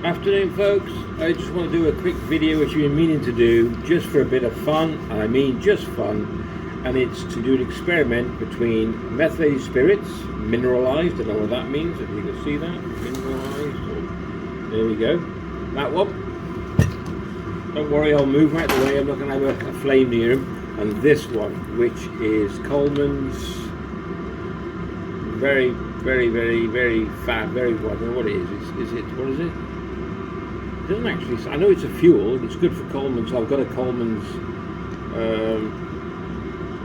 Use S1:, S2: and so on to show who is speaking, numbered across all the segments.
S1: Afternoon folks, I just want to do a quick video which you've been meaning to do just for a bit of fun, and I mean just fun, and it's to do an experiment between methylated spirits, mineralized, I don't know what that means, if you can see that, mineralized, there we go, that one. Don't worry, I'll move right the way, I'm not going to have a flame near him. And this one, which is colemans, very fat, very, I don't know what it is. Is it, what is it? It doesn't actually, I know it's a fuel, it's good for colemans, so I've got a colemans,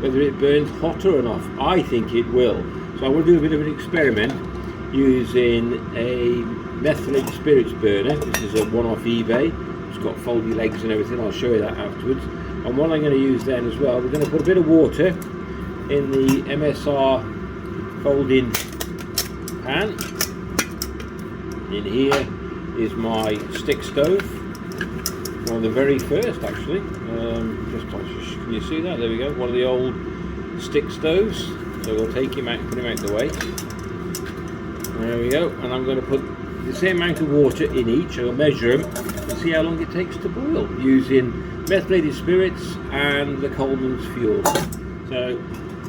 S1: whether it burns hotter or not, I think it will. So I want to do a bit of an experiment using a methylated spirits burner. This is a one off eBay. It's got foldy legs and everything, I'll show you that afterwards. And what I'm going to use then as well, we're going to put a bit of water in the MSR folding pan. In here is my stick stove, one of the very first actually. Can you see that? There we go, one of the old stick stoves. So we'll take him out, put him out the way. There we go, and I'm going to put the same amount of water in each. I'll measure them and see how long it takes to boil using methylated spirits and the colemans fuel. So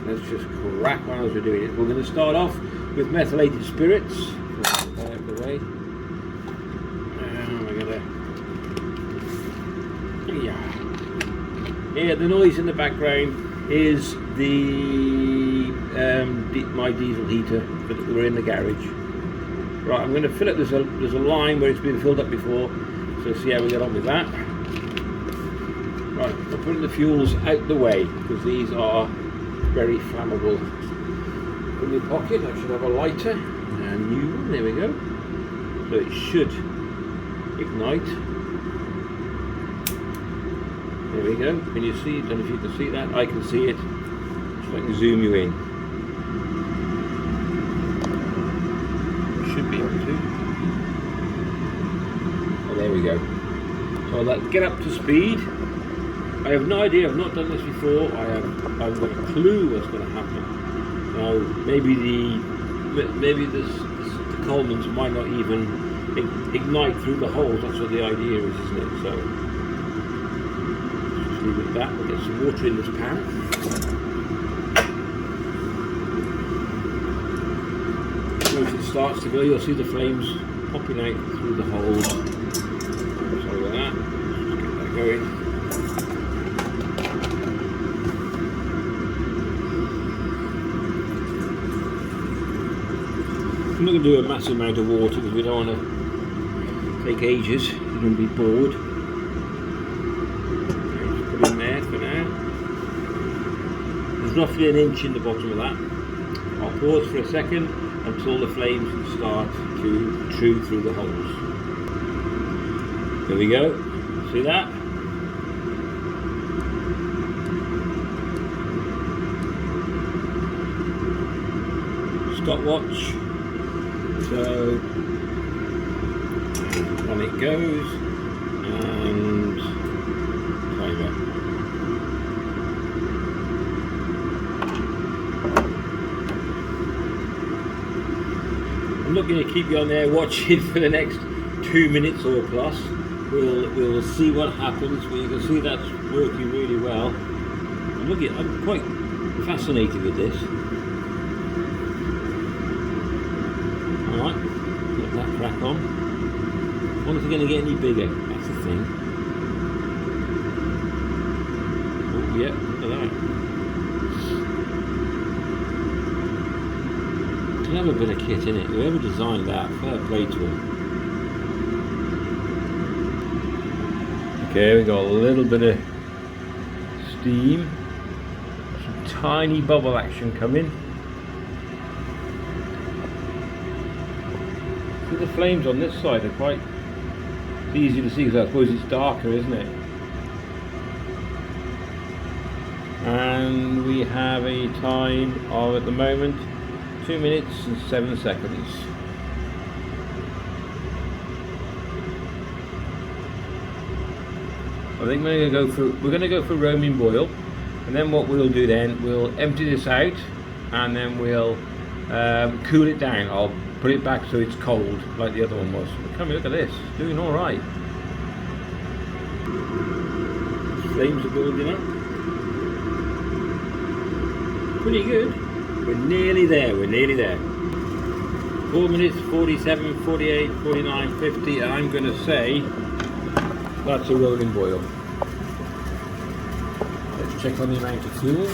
S1: let's just crack on as we're doing it. We're going to start off with methylated spirits. Put that out of the way. And we're going to, yeah, the noise in the background is the my diesel heater that we're in the garage. Right, I'm going to fill it. There's a line where it's been filled up before, so see how we get on with that. Right, I'm putting the fuels out the way because these are very flammable. In my pocket, I should have a lighter, and new one. There we go. So it should ignite. There we go. Can you see? I don't know if you can see that. I can see it. So I can zoom you in. Should be able to. Oh, there we go. So let's get up to speed. I have no idea, I've not done this before, I've got a clue what's going to happen. Now, maybe the colemans might not even ignite through the holes, that's what the idea is, isn't it? So, just leave it at that, we'll get some water in this pan. Once it starts to go, you'll see the flames popping out through the holes. Sorry about that, just get that going. I'm not going to do a massive amount of water because we don't want to take ages, you're going to be bored. Just put in there for now. There's roughly 1 inch in the bottom of that. I'll pause for a second until the flames start to chew through the holes. There we go, see that? Stopwatch. So on it goes, and timer. I'm not going to keep you on there watching for the next 2 minutes or plus. We'll see what happens. But you can see that's working really well. I'm quite fascinated with this. Alright, let that crack on. I wonder if it's going to get any bigger, that's the thing. Oh, yep, look at that. Clever bit of kit, innit? Whoever designed that, fair play to him. Okay, we got a little bit of steam. Some tiny bubble action coming. The flames on this side are quite easy to see because I suppose it's darker, isn't it? And we have a time of, at the moment, 2 minutes and 7 seconds. I think we're going to go for roaming boil, and then what we'll do then, we'll empty this out, and then we'll cool it down. I'll put it back so it's cold like the other one was. But come here, look at this, it's doing all right. The flames are building up. Pretty good. We're nearly there, we're nearly there. 4 minutes, 47, 48, 49, 50, and I'm going to say that's a rolling boil. Let's check on the amount of fuel.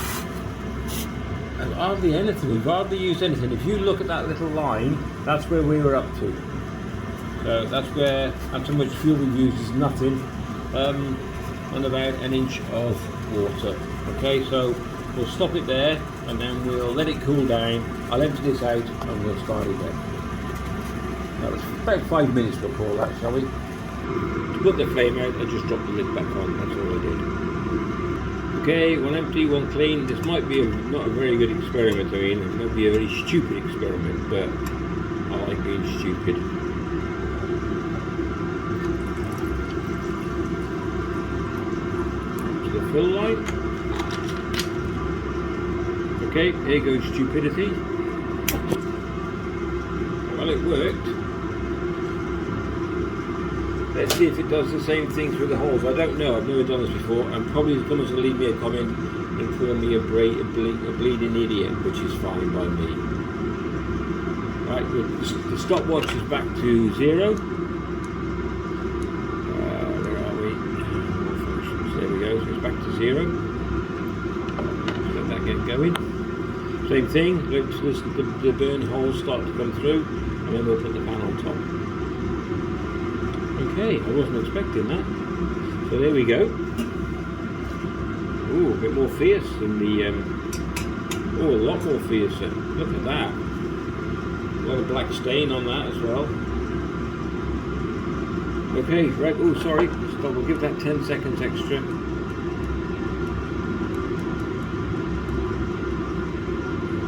S1: And hardly anything, we've hardly used anything. If you look at that little line, that's where we were up to. So that's how much fuel we've used is nothing, and about an inch of water. Okay, so we'll stop it there and then we'll let it cool down. I'll empty this out and we'll start it then. That was about 5 minutes we'll call that, shall we? To put the flame out, I just dropped the lid back on, that's all I did. Okay, one empty, one clean. This might be not a very good experiment, I mean, it might be a very stupid experiment, but I like being stupid. To the full light. Okay, here goes stupidity. Well, it worked. Let's see if it does the same thing through the holes. I don't know, I've never done this before, and probably someone's going to leave me a comment and call me a bleeding idiot, which is fine by me. Right, the stopwatch is back to 0. Where are we? More functions. There we go, so it's back to 0. Let that get going. Same thing, look, the burn holes start to come through, and then we'll put the pan on top. Okay, I wasn't expecting that. So there we go. Ooh, a bit more fierce than the... oh, a lot more fiercer. Look at that. A lot of black stain on that as well. Okay, right, oh sorry, stop, we'll give that 10 seconds extra.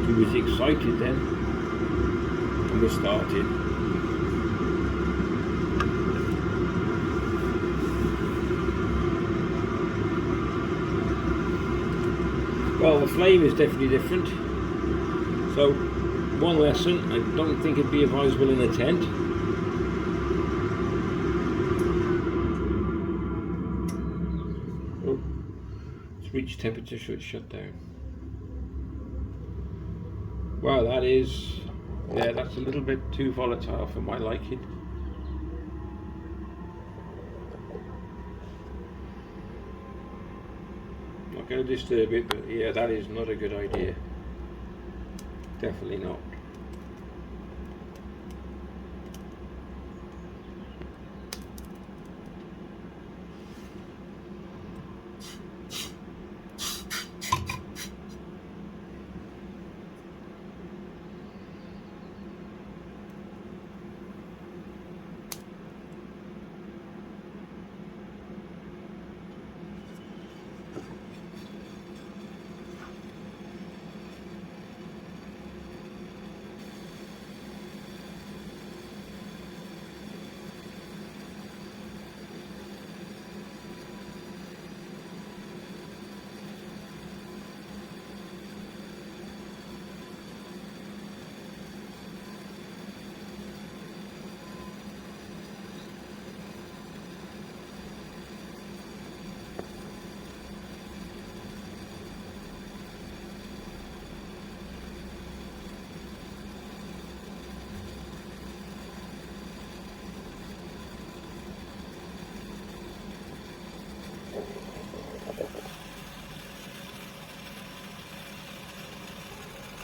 S1: He was excited then. And we started. Well, the flame is definitely different. So, one lesson, I don't think it'd be advisable in a tent. Oh, it's reached temperature, so it's shut down. Wow, that is, yeah, that's a little bit too volatile for my liking. Not going to disturb it, but yeah, that is not a good idea. Definitely not.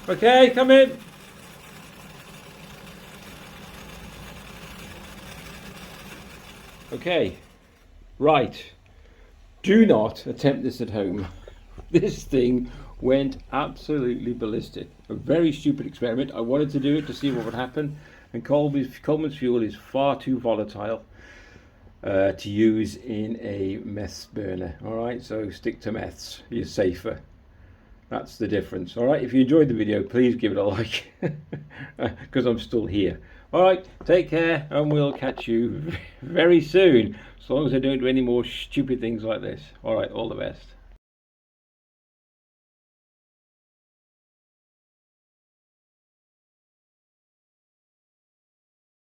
S1: Okay, come in. Okay, right. Do not attempt this at home. This thing went absolutely ballistic. A very stupid experiment. I wanted to do it to see what would happen, and coleman's fuel is far too volatile to use in a meths burner. All right, so stick to meths. You're safer. That's the difference. All right, if you enjoyed the video, please give it a like, because I'm still here. All right, take care, and we'll catch you very soon, as long as I don't do any more stupid things like this. All right, all the best.